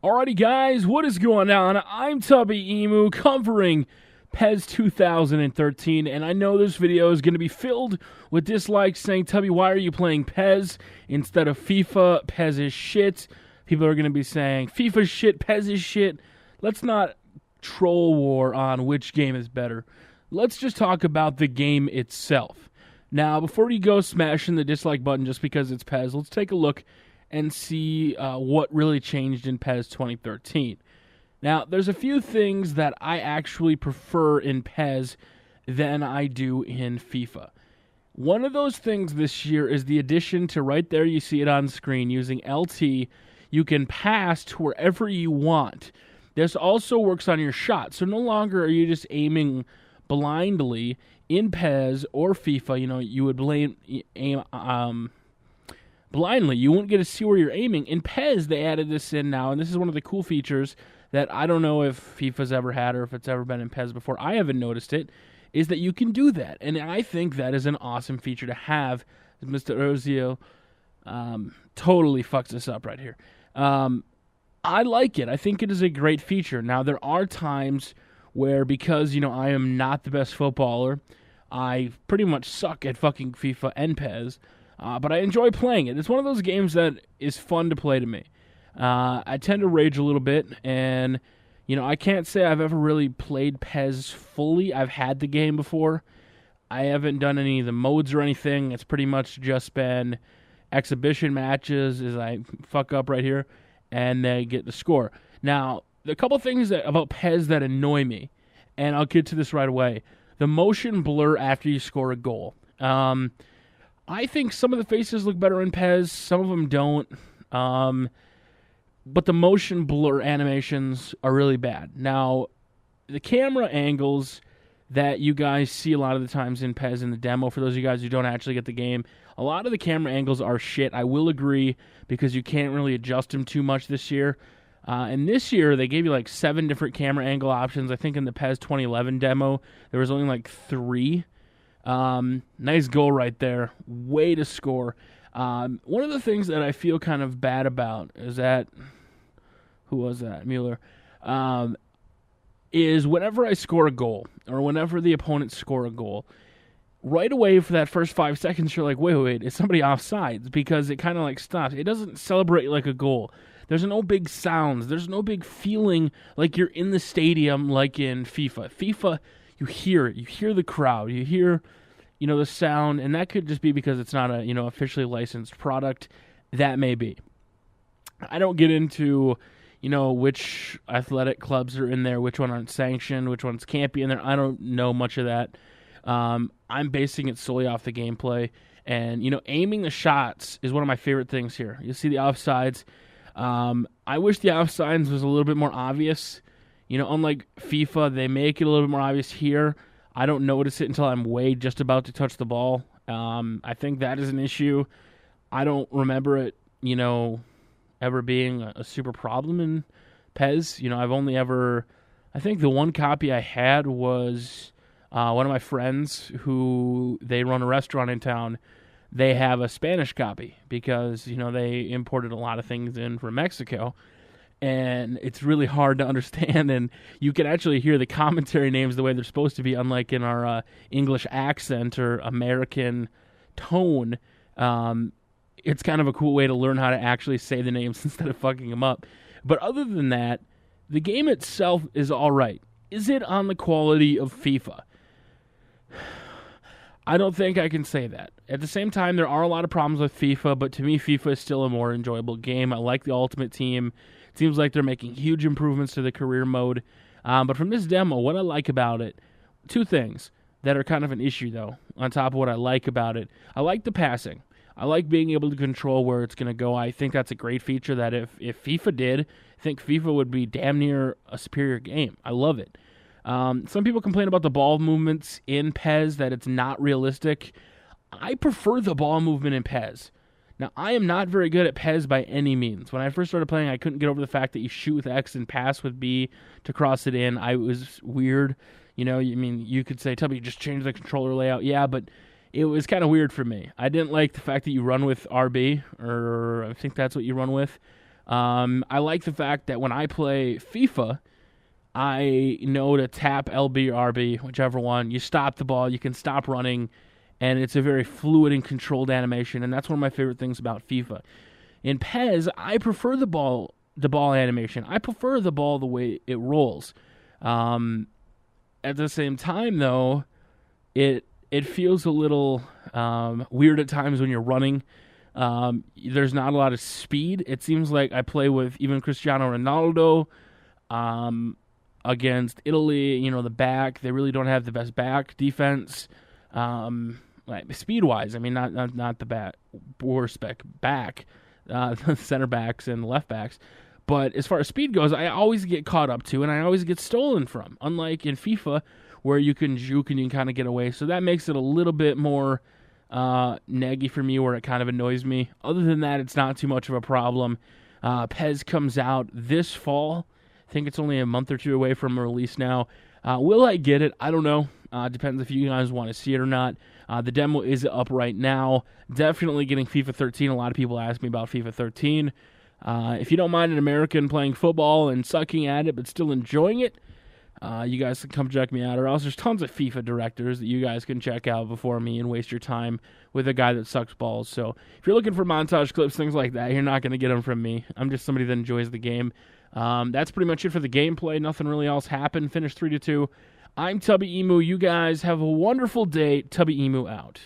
Alrighty, guys, what is going on? I'm Tubby Emu covering PES 2013, and I know this video is going to be filled with dislikes saying, Tubby, why are you playing PES instead of FIFA? PES is shit. People are going to be saying, FIFA's shit, PES is shit. Let's not troll war on which game is better. Let's just talk about the game itself. Now, before you go smashing the dislike button just because it's PES, let's take a look and see what really changed in PES 2013. Now, there's a few things that I actually prefer in PES than I do in FIFA. One of those things this year is the addition to, right there you see it on screen, using LT, you can pass to wherever you want. This also works on your shot, so no longer are you just aiming blindly in PES or FIFA. You know, you would aim blindly. You won't get to see where you're aiming. In PES, they added this in now, and this is one of the cool features that I don't know if FIFA's ever had or if it's ever been in PES before. I haven't noticed it, is that you can do that, and I think that is an awesome feature to have. Mr. Ozio totally fucks this up right here. I like it. I think it is a great feature. Now, there are times where, because, you know, I am not the best footballer, I pretty much suck at fucking FIFA and PES, but I enjoy playing it. It's one of those games that is fun to play to me. I tend to rage a little bit, and, you know, I can't say I've ever really played PES fully. I've had the game before. I haven't done any of the modes or anything. It's pretty much just been exhibition matches as I fuck up right here, and they get the score. Now, a couple things about PES that annoy me, and I'll get to this right away. The motion blur after you score a goal. I think some of the faces look better in PES, some of them don't. But the motion blur animations are really bad. Now, the camera angles that you guys see a lot of the times in PES in the demo, for those of you guys who don't actually get the game, a lot of the camera angles are shit. I will agree, because you can't really adjust them too much this year. And this year, they gave you like 7 different camera angle options. I think in the PES 2011 demo, there was only like 3. Nice goal right there. Way to score. One of the things that I feel kind of bad about is that, who was that? Mueller. Is whenever I score a goal, or whenever the opponents score a goal, right away for that first 5 seconds, you're like, wait, is somebody offsides? Because it kind of like stops. It doesn't celebrate like a goal. There's no big sounds. There's no big feeling like you're in the stadium like in FIFA. FIFA, you hear it. You hear the crowd. You hear, you know, the sound, and that could just be because it's not a, you know, officially licensed product. That may be. I don't get into, you know, which athletic clubs are in there, which one aren't sanctioned, which ones can't be in there. I don't know much of that. I'm basing it solely off the gameplay. And, you know, aiming the shots is one of my favorite things here. You see the offsides. I wish the offsides was a little bit more obvious. You know, unlike FIFA, they make it a little bit more obvious here. I don't notice it until I'm way just about to touch the ball. I think that is an issue. I don't remember it, you know, ever being a super problem in PES. You know, I've only ever, I think the one copy I had was one of my friends who, they run a restaurant in town. They have a Spanish copy because, you know, they imported a lot of things in from Mexico, and it's really hard to understand, and you can actually hear the commentary names the way they're supposed to be, unlike in our English accent or American tone. It's kind of a cool way to learn how to actually say the names instead of fucking them up. But other than that, the game itself is all right. Is it on the quality of FIFA? I don't think I can say that. At the same time, there are a lot of problems with FIFA, but to me, FIFA is still a more enjoyable game. I like the Ultimate Team. It seems like they're making huge improvements to the career mode. But from this demo, what I like about it, 2 things that are kind of an issue, though, on top of what I like about it. I like the passing. I like being able to control where it's going to go. I think that's a great feature that if FIFA did, I think FIFA would be damn near a superior game. I love it. Some people complain about the ball movements in PES, that it's not realistic. I prefer the ball movement in PES. Now, I am not very good at PES by any means. When I first started playing, I couldn't get over the fact that you shoot with X and pass with B to cross it in. I was weird. You know, I mean, you could say, Tubby, just change the controller layout. Yeah, but it was kind of weird for me. I didn't like the fact that you run with RB, or I think that's what you run with. I like the fact that when I play FIFA, I know to tap LB or RB, whichever one. You stop the ball, you can stop running, and it's a very fluid and controlled animation, and that's one of my favorite things about FIFA. In PES, I prefer the ball animation. I prefer the ball the way it rolls. At the same time, though, it feels a little weird at times when you're running. There's not a lot of speed. It seems like I play with even Cristiano Ronaldo against Italy. The back, they really don't have the best back defense. Like speed-wise, I mean, not the worst back, the center backs and left backs. But as far as speed goes, I always get caught up to, and I always get stolen from. Unlike in FIFA, where you can juke and you can kind of get away. So that makes it a little bit more neggy for me, where it kind of annoys me. Other than that, it's not too much of a problem. PES comes out this fall. I think it's only a month or two away from release now. Will I get it? I don't know. Depends if you guys want to see it or not. The demo is up right now. Definitely getting FIFA 13. A lot of people ask me about FIFA 13. If you don't mind an American playing football and sucking at it but still enjoying it, you guys can come check me out. Or else there's tons of FIFA directors that you guys can check out before me and waste your time with a guy that sucks balls. So if you're looking for montage clips, things like that, you're not going to get them from me. I'm just somebody that enjoys the game. That's pretty much it for the gameplay. Nothing really else happened. Finished 3-2. I'm Tubby Emu. You guys have a wonderful day. Tubby Emu out.